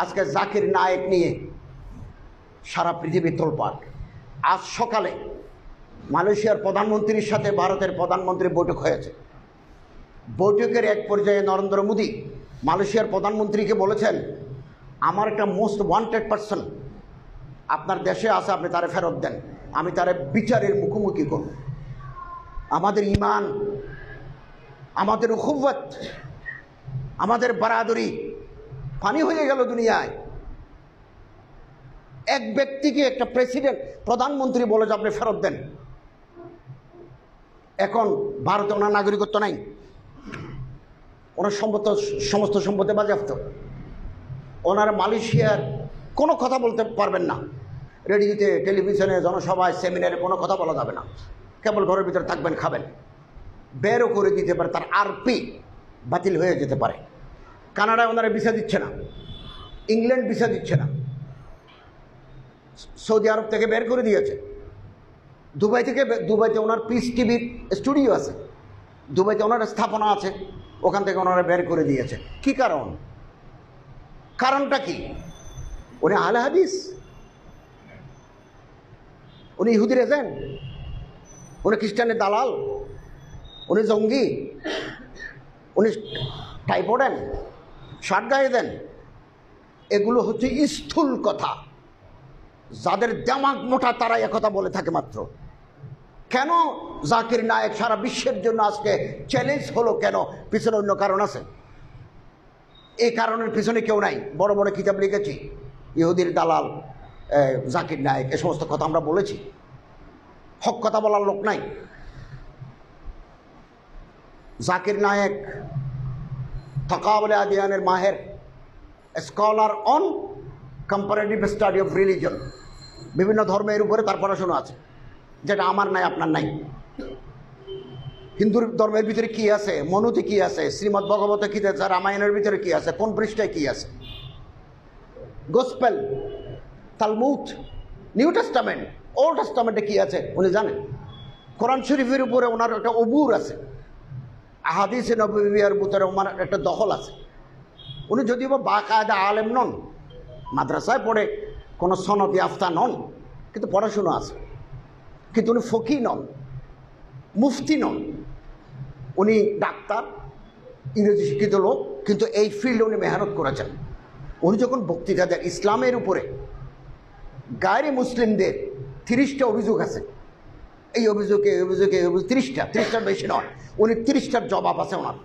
আজকে জাকির নায়েক নিয়ে সারা পৃথিবী তোলপাড়। আজ সকালে মালয়েশিয়ার প্রধানমন্ত্রীর সাথে ভারতের প্রধানমন্ত্রীর বৈঠক হয়েছে। বৈঠকের এক পর্যায়ে নরেন্দ্র মোদী মালয়েশিয়ার প্রধানমন্ত্রীকে বলেছেন, আমার একটা মোস্ট ওয়ান্টেড পারসন আপনার দেশে আছে, আপনি তারে ফেরত দেন, আমি তারে বিচারের মুখোমুখি করব। আমাদের ইমান, আমাদের উখুওয়াত, আমাদের বারাদরি পানি হয়ে গেল দুনিয়ায়। এক ব্যক্তিকে একটা প্রেসিডেন্ট, প্রধানমন্ত্রী বলে যে আপনি ফেরত দেন। এখন ভারতে ওনার নাগরিকত্ব নাই, ওনার সমস্ত সম্পত্তি বাজেয়াপ্ত। ওনার মালয়েশিয়ার কোনো কথা বলতে পারবেন না, রেডিওতে, টেলিভিশনে, জনসভায়, সেমিনারে কোনো কথা বলা যাবে না, কেবল ঘরের ভিতরে থাকবেন, খাবেন। বেরও করে দিতে পারে, তার আরপি বাতিল হয়ে যেতে পারে। কানাডায় ওনারা ভিসা দিচ্ছে না, ইংল্যান্ড ভিসা দিচ্ছে না, সৌদি আরব থেকে বের করে দিয়েছে। দুবাইতে ওনার পিস টিভির স্টুডিও আছে, দুবাইতে ওনার স্থাপনা আছে, ওখান থেকে ওনারা বের করে দিয়েছে। কি কারণ? কারণটা কি? উনি আহলে হাদিস, উনি ইহুদির এজেন্ট, উনি খ্রিস্টানের দালাল, উনি জঙ্গি, উনি টাই পড়েন, শার্ট গায়ে দেন। এগুলো হচ্ছে স্থূল কথা, যাদের দিমাগ মোটা তারা একথা বলে থাকে মাত্র। কেন জাকির নায়েক সারা বিশ্বের জন্য আজকে চ্যালেঞ্জ হলো? কেন? পিছনে অন্য কারণ আছে। এই কারণের পিছনে কেউ নাই। বড় বড় কিতাব লিখেছি, ইহুদির দালাল জাকির নায়েক, এ সমস্ত কথা আমরা বলেছি। হক কথা বলার লোক নাই। জাকির নায়েক তাকাবুল আদিয়ানের মাহের, scholar on comparative study of religion, বিভিন্ন ধর্মের উপরে তার পড়াশোনা আছে, যেটা আমার নাই, আপনার নাই। হিন্দু ধর্মের ভিতরে কি আছে, মনুতে কি আছে, শ্রীমদ্ ভগবতে কি আছে, রামায়ণের ভিতরে কি আছে, কোন পৃষ্ঠায় কি আছে, gospel, Talmud, New Testament, old টেস্টামেন্টে কি আছে উনি জানেন। কোরআন শরীফের উপরে ওনার একটা অবুর আছে, আহাদিসে নববিয়ার ভিতরে ওনার একটা দখল আছে। উনি যদিও বা বাকায়দা আলেম নন, মাদ্রাসায় পড়ে কোনো সনদ আফতা নন, কিন্তু পড়াশুনো আছে। কিন্তু উনি ফকি নন, মুফতি নন, উনি ডাক্তার, ইংরেজি শিক্ষিত লোক, কিন্তু এই ফিল্ডে উনি মেহনত করেছেন। উনি যখন বক্তৃতা দেন ইসলামের উপরে, গায়রে মুসলিমদের 30টা অভিযোগ আছে, এই অভিযোগে 30টার বেশি নয়, উনি 30টার জবাব আছে ওনার।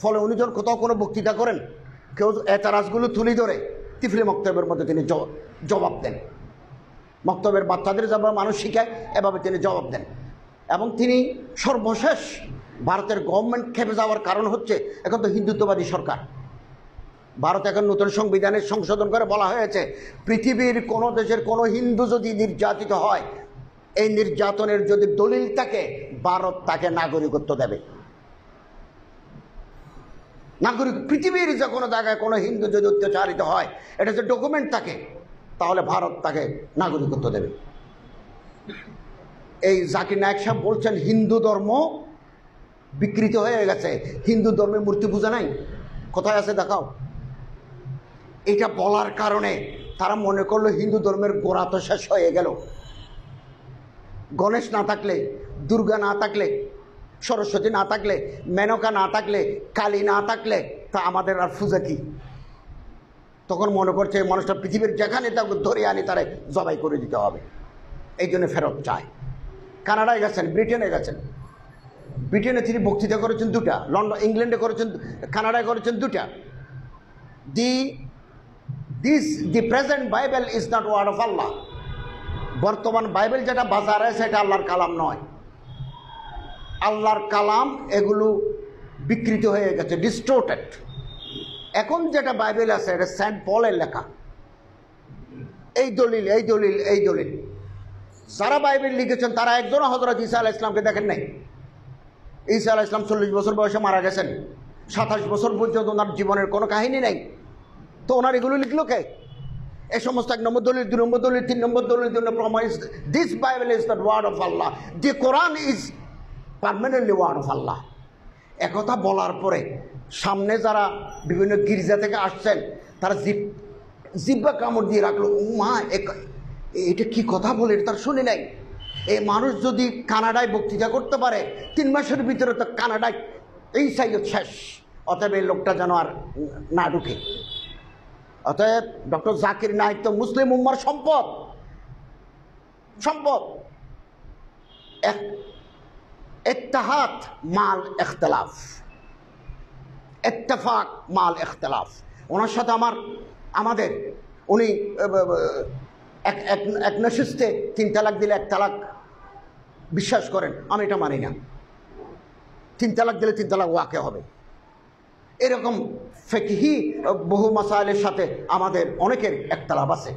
ফলে উনি যখন কোথাও কোনো বক্তৃতা করেন, কেউ এতারাজগুলো তুলে ধরে তিফলি মক্তবের মধ্যে তিনি জবাব দেন। মক্তবের বাচ্চাদের যেভাবে মানুষ শিখায়, এভাবে তিনি জবাব দেন। এবং তিনি সর্বশেষ ভারতের গভর্নমেন্ট খেপে যাওয়ার কারণ হচ্ছে, এখন তো হিন্দুত্ববাদী সরকার। ভারত এখন নতুন সংবিধানের সংশোধন করে বলা হয়েছে, পৃথিবীর কোনো দেশের কোনো হিন্দু যদি নির্যাতিত হয়, এই নির্যাতনের যদি দলিল থাকে, ভারত তাকে নাগরিকত্ব দেবে। নাগরিক, পৃথিবীর যে কোনো জায়গায় কোনো হিন্দু যদি অত্যাচারিত হয়, এটা যে ডকুমেন্ট থাকে, তাহলে ভারত তাকে নাগরিকত্ব দেবে। এই জাকির নায়েক সাহেব বলছেন হিন্দু ধর্ম বিকৃত হয়ে গেছে, হিন্দু ধর্মের মূর্তি পূজা নাই, কোথায় আছে দেখাও। এটা বলার কারণে তারা মনে করলো হিন্দু ধর্মের গোড়া তো শেষ হয়ে গেল। গণেশ না থাকলে, দুর্গা না থাকলে, সরস্বতী না থাকলে, মেনকা না থাকলে, কালী না থাকলে, তা আমাদের আর পূজা কি? তখন মনে করছে এই মানুষটা পৃথিবীর যেখানে তাকে ধরে আনি তারা জবাই করে দিতে হবে। এই জন্য ফেরত চায়। কানাডায় গেছেন, ব্রিটেনে গেছেন। ব্রিটেনে তিনি বক্তৃতা করেছেন 2টা, লন্ডন, ইংল্যান্ডে করেছেন, কানাডায় করেছেন 2টা। The present Bible is not word of Allah. বর্তমান বাইবেল যেটা বাজারে আছে, এটা আল্লাহর কালাম নয়। আল্লাহর কালাম এগুলো বিকৃত হয়ে গেছে, ডিস্টোর্টেড। এখন যেটা বাইবেল আছে, এটা সেন্ট পলের লেখা। এই দলিল, এই দলিল, এই দলিল। যারা বাইবেল লিখেছেন তারা একজনও হযরত ঈসা আলাইহিস সালামকে দেখেন নাই। ঈসা আলাইহিস সালাম 40 বছর বয়সে মারা গেছেন, 27 বছর পর্যন্ত ওনার জীবনের কোনো কাহিনী নেই। তো ওনার এগুলো লিখলো কে? এই সমস্ত 1 নম্বর দলিল, 2 নম্বর দলিল, 3 নম্বর দলিল জন্য প্রমাণ। This Bible is the word of Allah, the Quran is permanently word of Allah. একথা বলার পরে সামনে যারা বিভিন্ন গির্জা থেকে আসছেন, তারা জিপ জিব্বা কামড় দিয়ে রাখলো, ও মা এটা কি কথা বলে, এটা তার শুনি নাই। এই মানুষ যদি কানাডায় বক্তৃতা করতে পারে 3 মাসের ভিতরে তো কানাডায় এই সাইজ শেষ। অতএব এই লোকটা যেন আর না ঢুকে। অতএব ডক্টর জাকির নায়েক তো মুসলিম উম্মার সম্পদ, সম্পদ। ইত্তেহাদ মাল ইখতিলাফ, ইত্তেফাক মাল ইখতিলাফ। ওনার সাথে আমাদের উনি এক নশিস্তে 3 তালাক দিলে 1 তালাক বিশ্বাস করেন, আমি এটা মানি না। 3 তালাক দিলে 3 তালাক ওয়াকে হবে। এরকম ফিকহি বহু মাসাইলের সাথে আমাদের অনেকের একতলাফ আছে,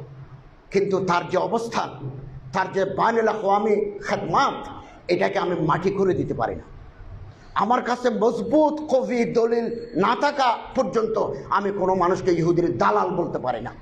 কিন্তু তার যে অবস্থান, তার যে বাইনুল আকওয়ামি খেদমাত, এটাকে আমি মাটি করে দিতে পারি না। আমার কাছে মজবুত কবি দলিল না থাকা পর্যন্ত আমি কোনো মানুষকে ইহুদির দালাল বলতে পারি না।